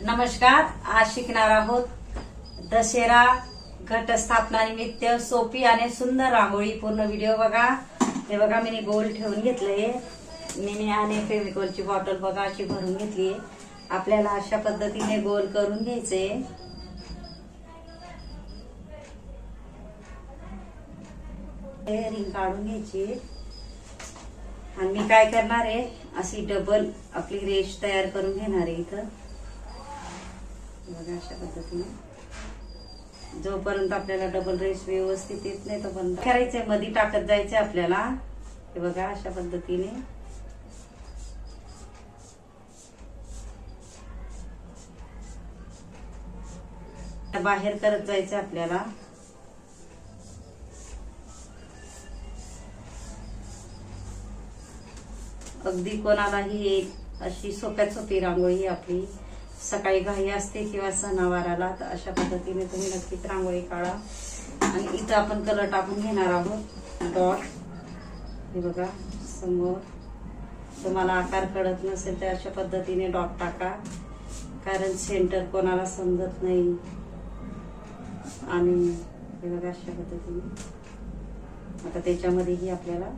नमस्कार. आज शिकणार आहोत दशेरा घटस्थापना निमित्त सोपी आणि सुंदर रांगोळी. पूर्ण व्हिडिओ बघा. हे बघा मी गोल ठेवून घेतलंय. मी आणि फेविकॉलची बॉटल बघा अशी भरून घेतली. आपल्याला अशा पद्धतीने गोल करून घ्यायचे. रिंग काढून घ्यायची आणि मी काय करणार आहे अशी डबल आपली रेष तयार करून घेणार आहे. इथं बघा अशा पद्धतीने जोपर्यंत आपल्याला डबल रेष व्यवस्थित येत नाही तोपर्यंत करायचंय. मध्ये टाकत जायचंय आपल्याला. हे बघा अशा पद्धतीने बाहेर करत जायचं आपल्याला. अगदी कोणालाही अशी सोप्यात सोपी रांगोळी आपली. सकाळी घाई असते किंवा सणावाराला तर अशा पद्धतीने तुम्ही नक्कीच रांगोळी काढा. आणि इथं आपण कलर टाकून घेणार आहोत. डॉट हे बघा समोर. तुम्हाला आकार कळत नसेल तर अशा पद्धतीने डॉट टाका, कारण सेंटर कोणाला समजत नाही. आणि हे बघा अशा पद्धतीने आता त्याच्यामध्येही आपल्याला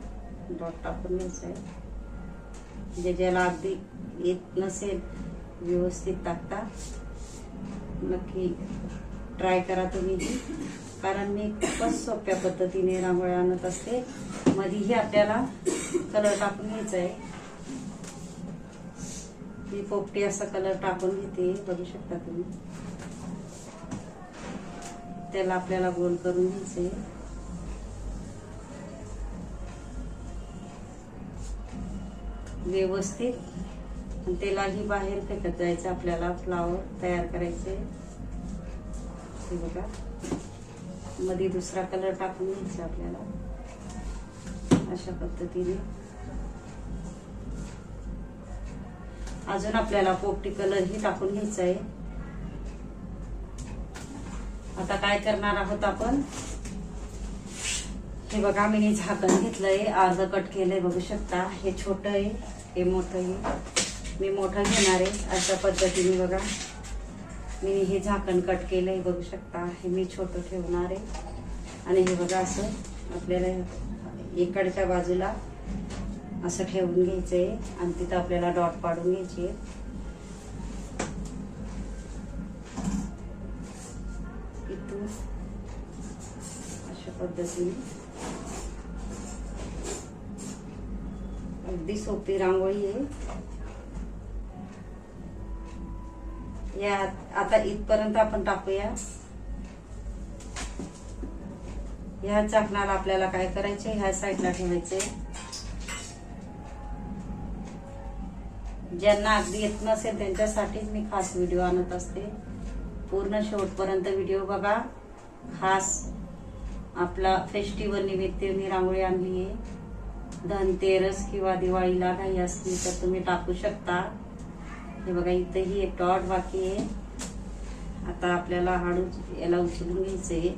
डॉट टाकून घ्यायचं आहे. म्हणजे ज्याला अगदी येत नसेल व्यवस्थित टाकता नक्की ट्राय करा तुम्ही, कारण मी खूपच सोप्या पद्धतीने रांगोळ्या आणत असते. मध्येही आपल्याला कलर टाकून घ्यायचा आहे. मी पोपटी असा कलर टाकून घेते बघू शकता तुम्ही. त्याला आपल्याला गोल करून घ्यायचे. व्यवस्थित त्यालाही बाहेर फेकत जायचं आपल्याला. फ्लावर तयार करायचे. हे बघा मध्ये दुसरा कलर टाकून घ्यायचा आपल्याला अशा पद्धतीने. अजून आपल्याला पोपटी कलर ही टाकून घ्यायचा आहे. आता काय करणार आहोत आपण. हे बघा मी झाकण घेतलंय, अर्ध कट केलंय बघू शकता. हे छोटं आहे, हे मोठं आहे. मी मोठं घेणार आहे अशा पद्धतीने. बघा मी हे झाकण कट केलंय बघू शकता. हे मी छोटं ठेवणार आहे. आणि हे बघा असं आपल्याला इकडच्या बाजूला असं ठेवून घ्यायचंय आणि तिथं आपल्याला डॉट पाडून घ्यायचे. इथून अशा पद्धतीने अगदी सोपी रांगोळी आहे. या आता इथपर्यंत आपण टाकूया. ह्या झाकणाला आपल्याला काय करायचे, ह्या साईडला ठेवायचे. ज्यांना अगदी येत नसेल त्यांच्यासाठीच मी खास व्हिडिओ आणत असते. पूर्ण शेवटपर्यंत व्हिडिओ बघा. खास आपला फेस्टिवल निमित्त मी रांगोळी आणली आहे. धनतेरस किंवा दिवाळीला काही असली तर तुम्ही टाकू शकता. हे बघा इथंही एक डॉट बाकी आहे. आता आपल्याला हळू याला उचलून घ्यायचंय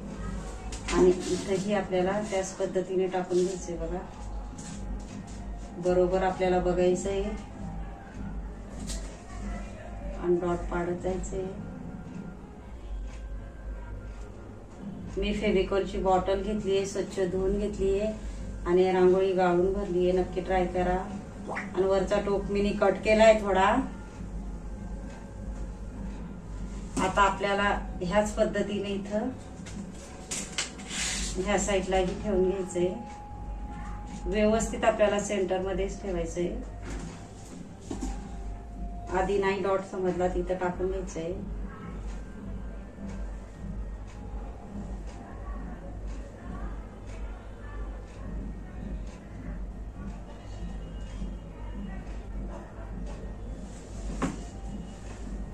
आणि इथंही आपल्याला त्याच पद्धतीने टाकून घ्यायचंय. बघा बरोबर आपल्याला बघायचंय आणि डॉट पाडत जायचंय. मी फेविकॉलची बॉटल घेतलीये, स्वच्छ धुवून घेतलीये आणि रांगोळी गाळून भरलीये. नक्की ट्राय करा. आणि वरचा टोक मी कट केलाय थोडा. आता आपल्याला ह्याच पद्धतीने इथं ह्या साईडलाही ठेवून घ्यायचंय. व्यवस्थित आपल्याला सेंटर मध्येच ठेवायचंय. आधी नाही डॉट समजला तिथं टाकून घ्यायचंय.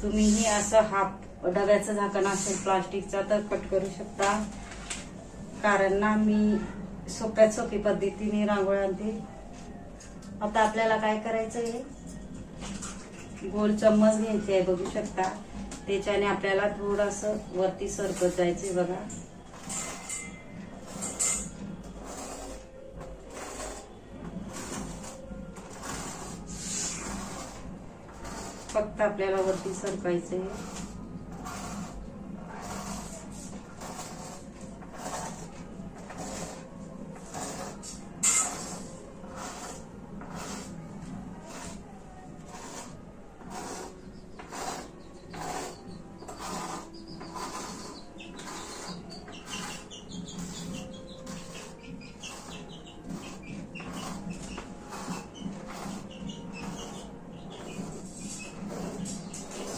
तुम्हीही असं हाफ डब्याचं झाकण असेल प्लास्टिकचा तर कट करू शकता, कारण ना मी सोप्यात सोपी पद्धतीने रांगोळी आणते. आता आपल्याला काय करायचंय, गोल चम्मच घ्यायचे आहे बघू शकता. त्याच्याने आपल्याला थोडंसं वरती सरकत जायचंय. बघा फक्त आपल्याला वरती सरकायचंय.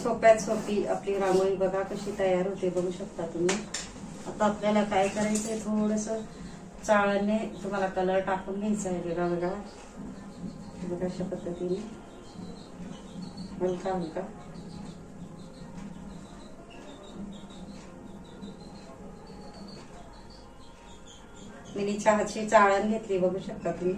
सोप्यात सोपी आपली रांगोळी बघा कशी तयार होते, बघू शकता तुम्ही. आता आपल्याला काय करायचंय, थोडस चाळणे तुम्हाला कलर टाकून घ्यायचा आहे वेगळा वेगळा. बघा अशा पद्धतीने हलका हलका. मी चहाची चाळण घेतली, बघू शकता तुम्ही.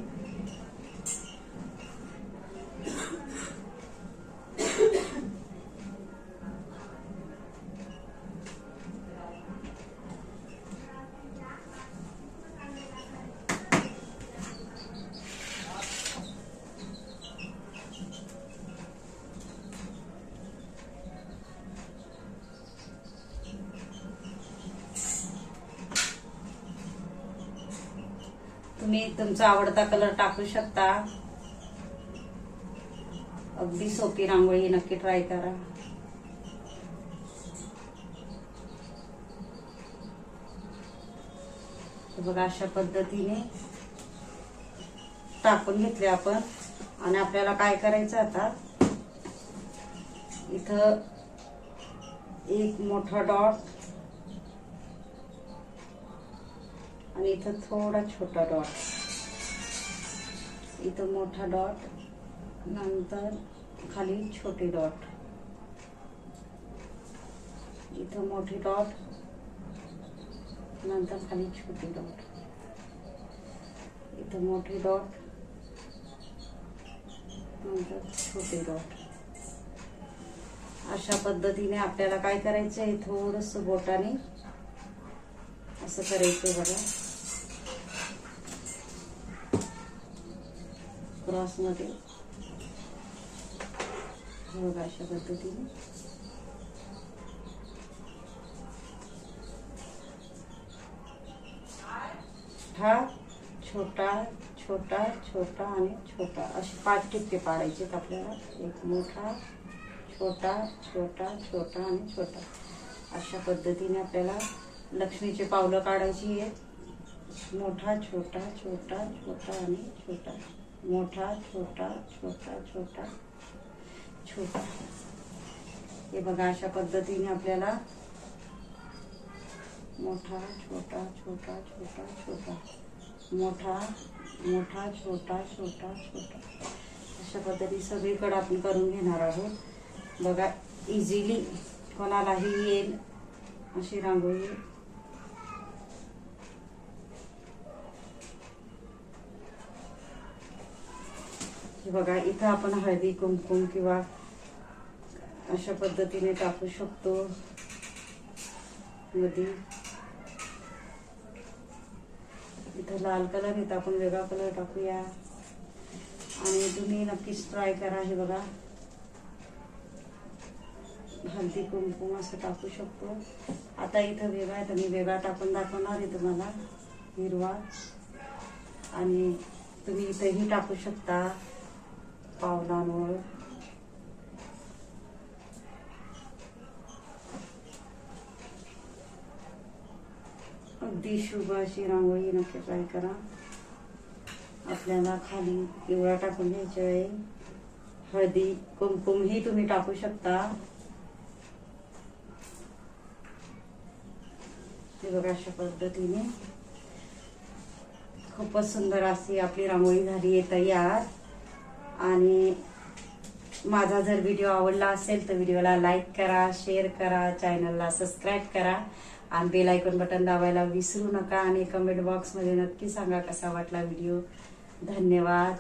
तुम्ही तुमचा आवडता कलर टाकू शकता. अगदी सोपी रांगोळी, नक्की ट्राय करा. बघा अशा पद्धतीने टाकून घेतले आपण. आणि आपल्याला काय करायचं आता, इथं एक मोठा डॉट आणि इथं थोडा छोटा डॉट, इथं मोठा डॉट, नंतर खाली छोटी डॉट, इथं मोठी डॉट, नंतर खाली छोटी डॉट, इथं मोठी डॉट, नंतर छोटी डॉट. अशा पद्धतीने आपल्याला काय करायचंय, थोडस बोटाने असं करायचंय बघा, क्रॉस मध्ये. बघा अशा पद्धतीने. हा छोटा छोटा छोटा आणि छोटा असे 5 ठिपके पाडायचे आपल्याला. एक मोठा, छोटा, छोटा, छोटा आणि छोटा. अशा पद्धतीने आपल्याला लक्ष्मीचे पावलं काढायची आहेत. मोठा छोटा छोटा छोटा आणि छोटा, मोठा छोटा छोटा छोटा छोटा. हे बघा अशा पद्धतीने आपल्याला मोठा छोटा छोटा छोटा छोटा, मोठा मोठा छोटा छोटा छोटा, अशा पद्धतीने सगळीकडे आपण करून घेणार आहोत. बघा इझिली कोणालाही येईल अशी रांगोळी. बघा इथं आपण हळदी कुंकुम किंवा अशा पद्धतीने टाकू शकतो मध्ये. इथं लाल कलर, इथं आपण वेगळा कलर टाकूया. आणि तुम्ही नक्कीच ट्राय करा. हे बघा हळदी कुंकुम असं टाकू शकतो. आता इथं वेगळा आहे तर मी वेगळा टाकून दाखवणार आहे तुम्हाला, हिरवा. आणि तुम्ही इथंही टाकू शकता पावलांवर. अगदी शुभ अशी रांगोळी नक्की ट्राय करा. आपल्याला खाली पिवळा टाकून घ्यायचा आहे. हळदी कुंकुम ही तुम्ही टाकू शकता. हे बघा अशा पद्धतीने खूपच सुंदर अशी आपली रांगोळी झाली आहे तयार. आणि माझा जर व्हिडिओ आवडला असेल तर व्हिडिओला लाईक करा, शेअर करा, चॅनलला सबस्क्राईब करा आणि बेल आयकॉन बटन दाबायला विसरू नका. आणि कमेंट बॉक्समध्ये नक्की सांगा कसा वाटला व्हिडिओ. धन्यवाद.